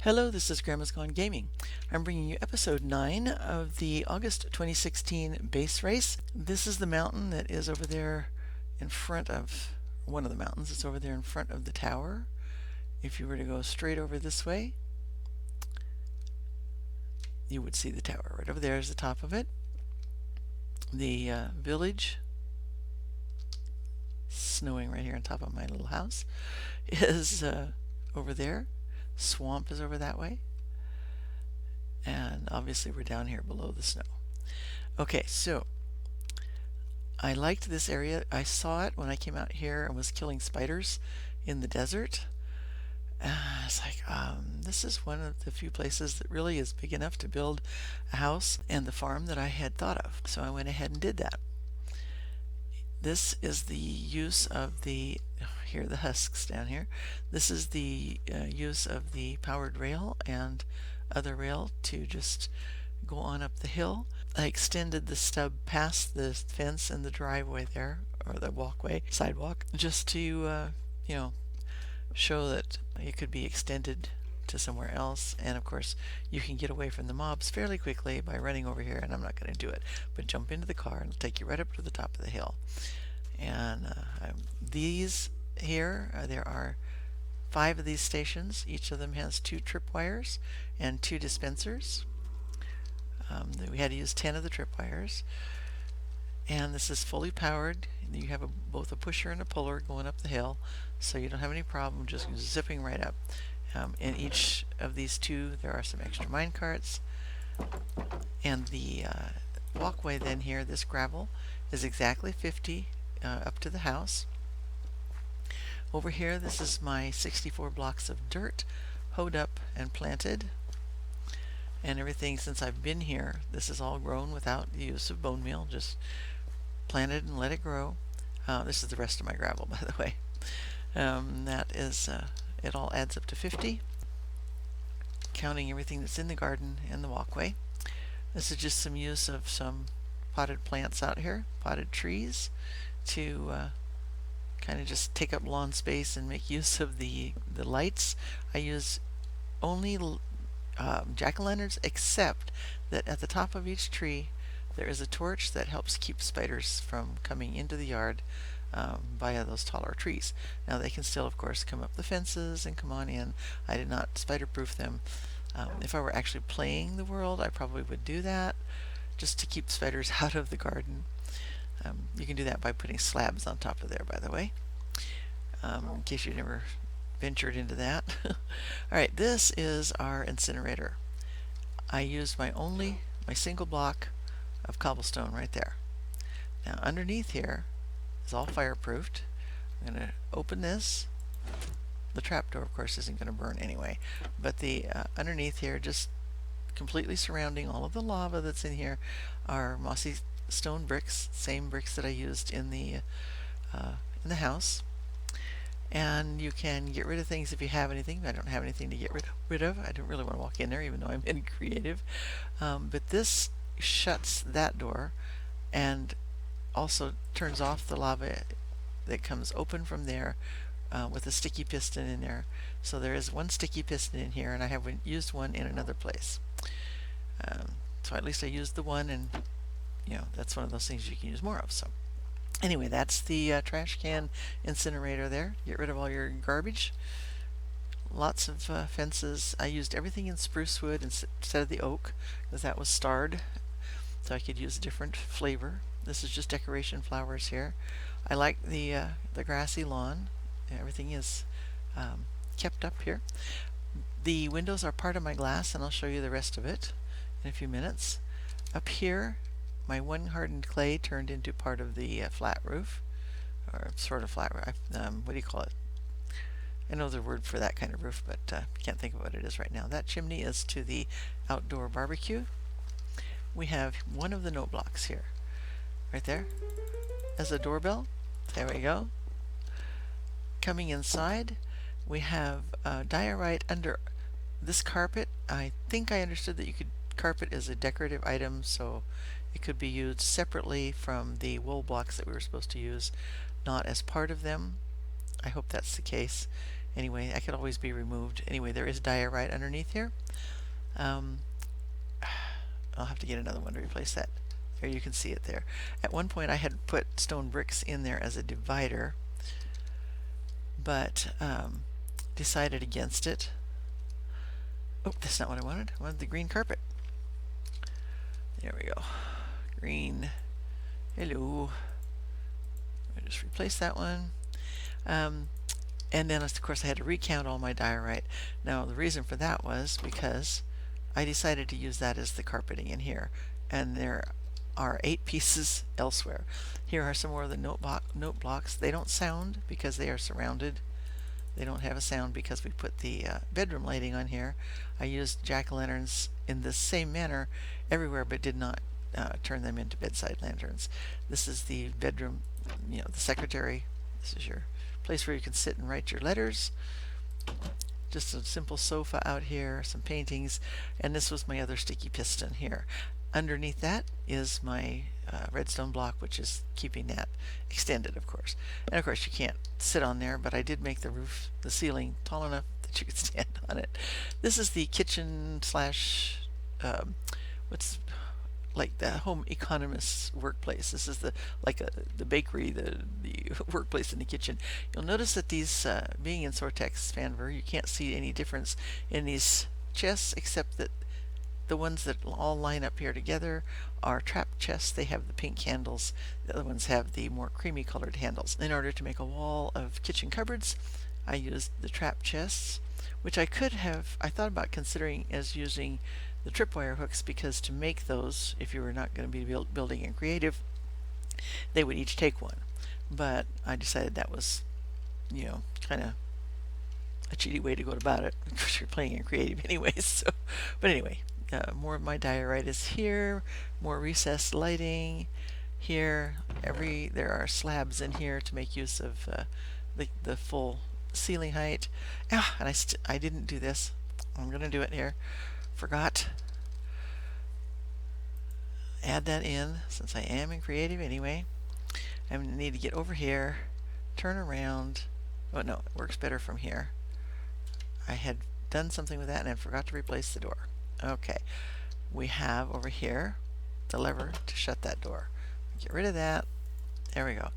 Hello, this is Grandma's Gone Gaming. I'm bringing you episode 9 of the August 2016 base race. This is the mountain that is over there in front of one of the mountains. It's over there in front of the tower. If you were to go straight over this way, you would see the tower. Right over there is the top of it. The village, snowing right here on top of my little house, is over there. Swamp is over that way, and obviously we're down here below the snow. Okay, so I liked this area. I saw it when I came out here and was killing spiders in the desert. It's like, this is one of the few places that really is big enough to build a house and the farm that I had thought of. So I went ahead and did that. This is the use of the, here are the husks down here. This is the use of the powered rail and other rail to just go on up the hill. I extended the stub past the fence and the driveway there, or the walkway, sidewalk, just to, show that it could be extended to somewhere else. And of course you can get away from the mobs fairly quickly by running over here, and I'm not going to do it, but jump into the car and it'll take you right up to the top of the hill. And these here, there are 5 of these stations. Each of them has 2 tripwires and 2 dispensers. We had to use 10 of the tripwires, and this is fully powered. You have both a pusher and a puller going up the hill, so you don't have any problem just zipping right up. In each of these 2 there are some extra mine carts, and the walkway then here, this gravel, is exactly 50 up to the house. Over here, this is my 64 blocks of dirt hoed up and planted, and everything since I've been here, this is all grown without the use of bone meal, just planted and let it grow. This is the rest of my gravel, by the way. That is, it all adds up to 50, counting everything that's in the garden and the walkway. This is just some use of some potted plants out here, potted trees, to kind of just take up lawn space and make use of the lights. I use only jack-o'-lanterns, except that at the top of each tree there is a torch that helps keep spiders from coming into the yard via those taller trees. Now they can still, of course, come up the fences and come on in. I did not spider-proof them. If I were actually playing the world, I probably would do that, just to keep spiders out of the garden. You can do that by putting slabs on top of there, by the way, in case you never ventured into that. Alright, this is our incinerator. I used my single block of cobblestone right there. Now underneath here is all fireproofed. I'm going to open this. The trapdoor, of course, isn't going to burn anyway, but the underneath here, just completely surrounding all of the lava that's in here, are mossy stone bricks, same bricks that I used in the house. And you can get rid of things if you have anything. I don't have anything to get rid of. I don't really want to walk in there, even though I'm in creative. But this shuts that door and also turns off the lava that comes open from there with a sticky piston in there. So there is one sticky piston in here, and I have used one in another place. So at least I used the one, and that's one of those things you can use more of. So anyway, that's the trash can incinerator there. Get rid of all your garbage. Lots of fences. I used everything in spruce wood instead of the oak, because that was starred, so I could use a different flavor. This is just decoration flowers here. I like the grassy lawn. Everything is kept up here. The windows are part of my glass, and I'll show you the rest of it in a few minutes. Up here, my one hardened clay turned into part of the flat roof, or sort of flat roof. What do you call it? I know the word for that kind of roof, but can't think of what it is right now. That chimney is to the outdoor barbecue. We have one of the note blocks here, right there, as a doorbell. There we go. Coming inside, we have diorite under this carpet. I think I understood that you could carpet as a decorative item, so it could be used separately from the wool blocks that we were supposed to use, not as part of them. I hope that's the case. Anyway, that could always be removed. Anyway, there is diorite underneath here. I'll have to get another one to replace that. There, you can see it there. At one point I had put stone bricks in there as a divider, but decided against it. Oh, that's not what I wanted. I wanted the green carpet. There we go. Green. Hello. I just replace that one. And then, of course, I had to recount all my diorite. Now, the reason for that was because I decided to use that as the carpeting in here. And there are 8 pieces elsewhere. Here are some more of the note blocks. They don't sound because they are surrounded. They don't have a sound because we put the bedroom lighting on here. I used jack-o'-lanterns in the same manner everywhere, but did not turn them into bedside lanterns. This is the bedroom, the secretary. This is your place where you can sit and write your letters. Just a simple sofa out here, some paintings, and this was my other sticky piston here. Underneath that is my redstone block, which is keeping that extended, of course. And of course you can't sit on there, but I did make the ceiling tall enough that you could stand on it. This is the kitchen slash what's like the home economist's workplace. This is the bakery, the workplace in the kitchen. You'll notice that these being in Sortex Fanver, you can't see any difference in these chests, except that the ones that all line up here together are trap chests. They have the pink handles. The other ones have the more creamy colored handles. In order to make a wall of kitchen cupboards, I used the trap chests, which I thought about considering as using the tripwire hooks, because to make those, if you were not going to be building in creative, they would each take one. But I decided that was, kind of a cheaty way to go about it, because you're playing in creative anyways. So, but anyway, more of my diorite is here, more recessed lighting here. There are slabs in here to make use of the full ceiling height. And I didn't do this. I'm going to do it here. Forgot. Add that in, since I am in creative anyway. I need to get over here, turn around. Oh no, it works better from here. I had done something with that and I forgot to replace the door. Okay, we have over here the lever to shut that door. Get rid of that. There we go.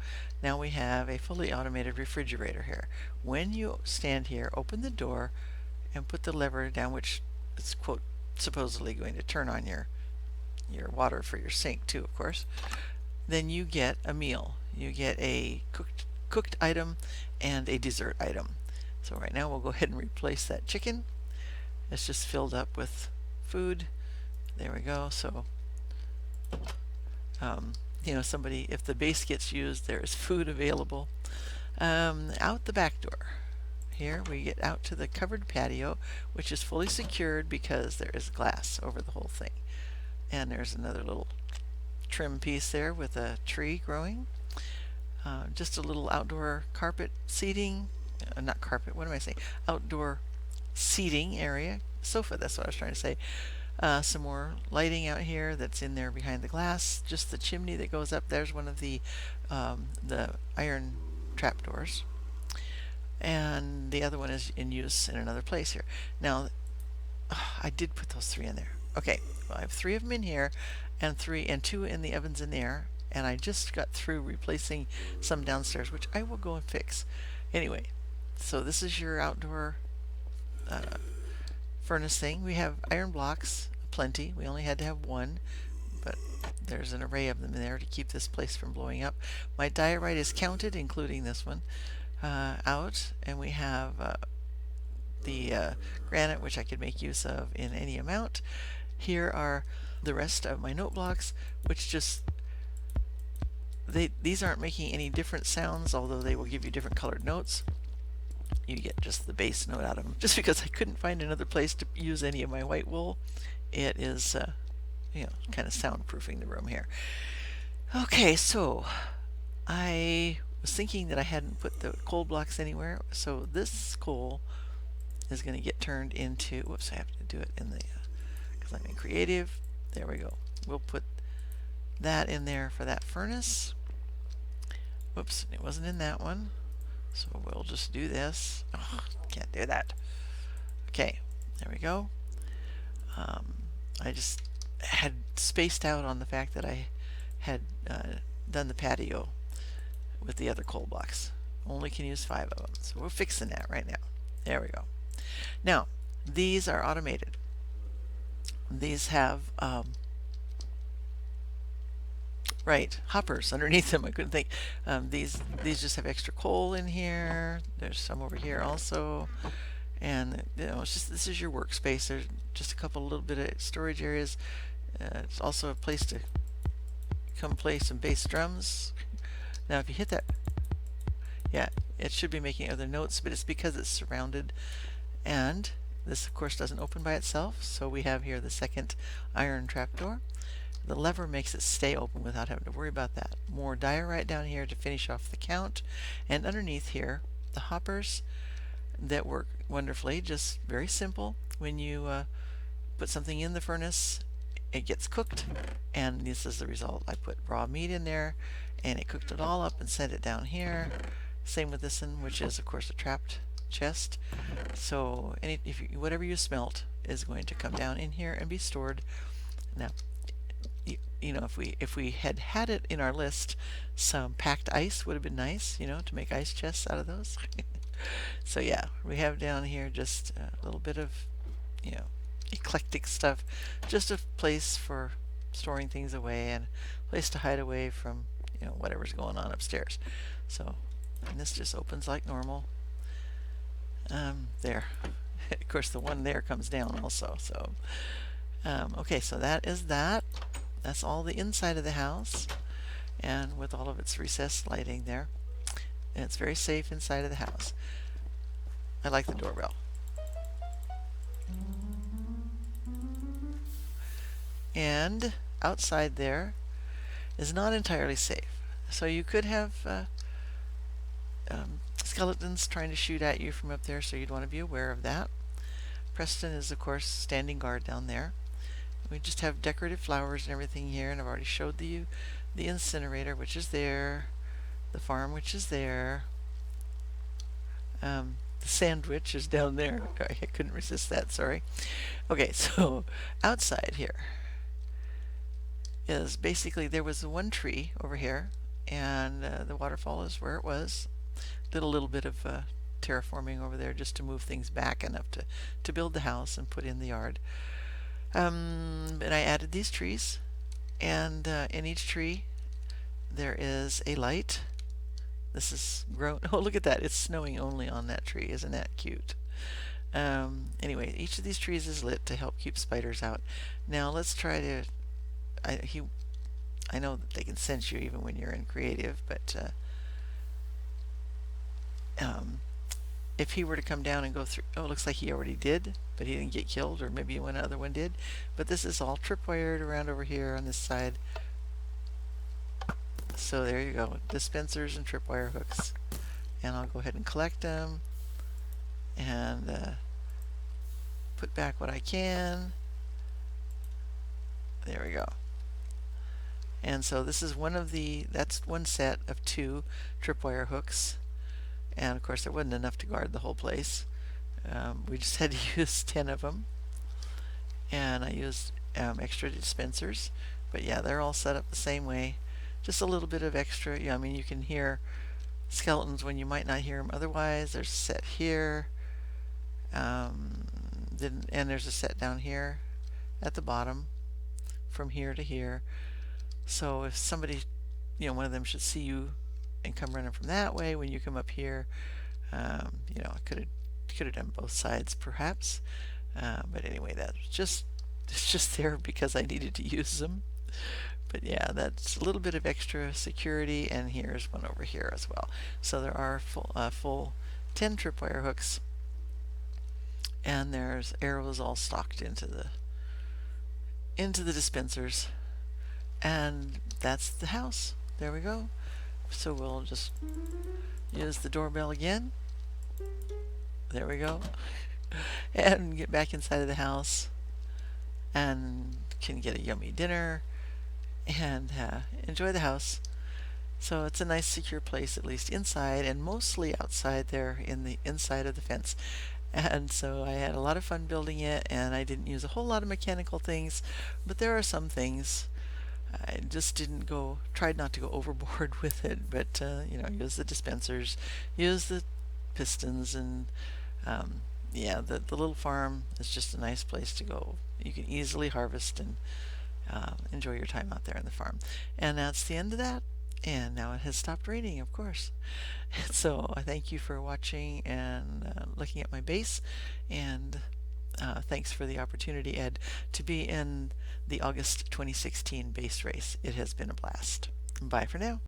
Now we have a fully automated refrigerator here. When you stand here, open the door and put the lever down, which is quote supposedly going to turn on your water for your sink too, of course. Then you get a meal. You get a cooked item and a dessert item. So right now we'll go ahead and replace that chicken. It's just filled up with food. There we go. So somebody, if the base gets used, there is food available. Out the back door. Here we get out to the covered patio, which is fully secured because there is glass over the whole thing. And there's another little trim piece there with a tree growing. Just a little outdoor carpet seating. Not carpet, what am I saying? Outdoor seating area. Sofa, that's what I was trying to say. Some more lighting out here that's in there behind the glass. Just the chimney that goes up. There's one of the iron trapdoors. And the other one is in use in another place here. Now, I did put those 3 in there. Okay, well, I have 3 of them in here, and 2 in the ovens in there, and I just got through replacing some downstairs, which I will go and fix. Anyway, so this is your outdoor furnace thing. We have iron blocks, plenty. We only had to have 1, but there's an array of them in there to keep this place from blowing up. My diorite is counted, including this one. Out, and we have the granite, which I could make use of in any amount. Here are the rest of my note blocks, which these aren't making any different sounds, although they will give you different colored notes. You get just the base note out of them. Just because I couldn't find another place to use any of my white wool, it is kind of soundproofing the room here. Okay, so I was thinking that I hadn't put the coal blocks anywhere, so this coal is going to get turned into, whoops, I have to do it in the, because I'm in creative. There we go. We'll put that in there for that furnace. Whoops, it wasn't in that one. So we'll just do this. Oh, can't do that. Okay, there we go. I just had spaced out on the fact that I had done the patio with the other coal blocks. Only can use 5 of them. So we're fixing that right now. There we go. Now, these are automated. These have right, hoppers underneath them. I couldn't think. These just have extra coal in here. There's some over here also, and it's just, this is your workspace. There's just a couple little bit of storage areas. It's also a place to come play some bass drums. Now, if you hit that, yeah, it should be making other notes, but it's because it's surrounded. And this, of course, doesn't open by itself. So we have here the second iron trapdoor. The lever makes it stay open without having to worry about that. More diorite down here to finish off the count. And underneath here, the hoppers that work wonderfully, just very simple. When you put something in the furnace, it gets cooked, and this is the result. I put raw meat in there, and it cooked it all up and sent it down here. Same with this one, which is, of course, a trapped chest. So whatever you smelt is going to come down in here and be stored. Now, you know, if we had it in our list, some packed ice would have been nice, you know, to make ice chests out of those. So yeah, we have down here just a little bit of, you know, eclectic stuff, just a place for storing things away and a place to hide away from, you know, whatever's going on upstairs. So, and this just opens like normal. There. Of course, the one there comes down also. So, okay, so that is that. That's all the inside of the house, and with all of its recessed lighting there. And it's very safe inside of the house. I like the doorbell. And outside there is not entirely safe. So you could have skeletons trying to shoot at you from up there, so you'd want to be aware of that. Preston is, of course, standing guard down there. We just have decorative flowers and everything here, and I've already showed you the incinerator, which is there, the farm, which is there. The sandwich is down there. I couldn't resist that, sorry. Okay, so outside here is basically, there was one tree over here, and the waterfall is where it was. Did a little bit of terraforming over there just to move things back enough to build the house and put in the yard. And I added these trees, and in each tree there is a light. This is grown. Oh, look at that. It's snowing only on that tree. Isn't that cute? Anyway, each of these trees is lit to help keep spiders out. Now let's try to... I know that they can sense you even when you're in creative, but if he were to come down and go through... Oh, it looks like he already did, but he didn't get killed, or maybe one other one did. But this is all tripwired around over here on this side. So there you go, dispensers and tripwire hooks. And I'll go ahead and collect them and put back what I can. There we go. And so this is that's one set of 2 tripwire hooks. And of course there wasn't enough to guard the whole place. We just had to use 10 of them. And I used extra dispensers. But yeah, they're all set up the same way. Just a little bit of extra. Yeah, I mean, you can hear skeletons when you might not hear them otherwise. There's a set here. And there's a set down here at the bottom from here to here. So if somebody, you know, one of them should see you and come running from that way when you come up here, you know, I could have done both sides perhaps. But anyway, it's just there because I needed to use them. But yeah, that's a little bit of extra security, and here's one over here as well. So there are full 10 tripwire hooks, and there's arrows all stocked into the dispensers, and that's the house. There we go. So we'll just use the doorbell again. There we go. And get back inside of the house, and can get a yummy dinner and enjoy the house. So it's a nice secure place, at least inside, and mostly outside there in the inside of the fence. And so I had a lot of fun building it, and I didn't use a whole lot of mechanical things, but there are some things. I just didn't go, tried not to go overboard with it, but use the dispensers, use the pistons, and yeah, the little farm is just a nice place to go. You can easily harvest and enjoy your time out there on the farm. And that's the end of that. And now it has stopped raining, of course. So I thank you for watching and looking at my base. And thanks for the opportunity, Ed, to be in the August 2016 base race. It has been a blast. Bye for now.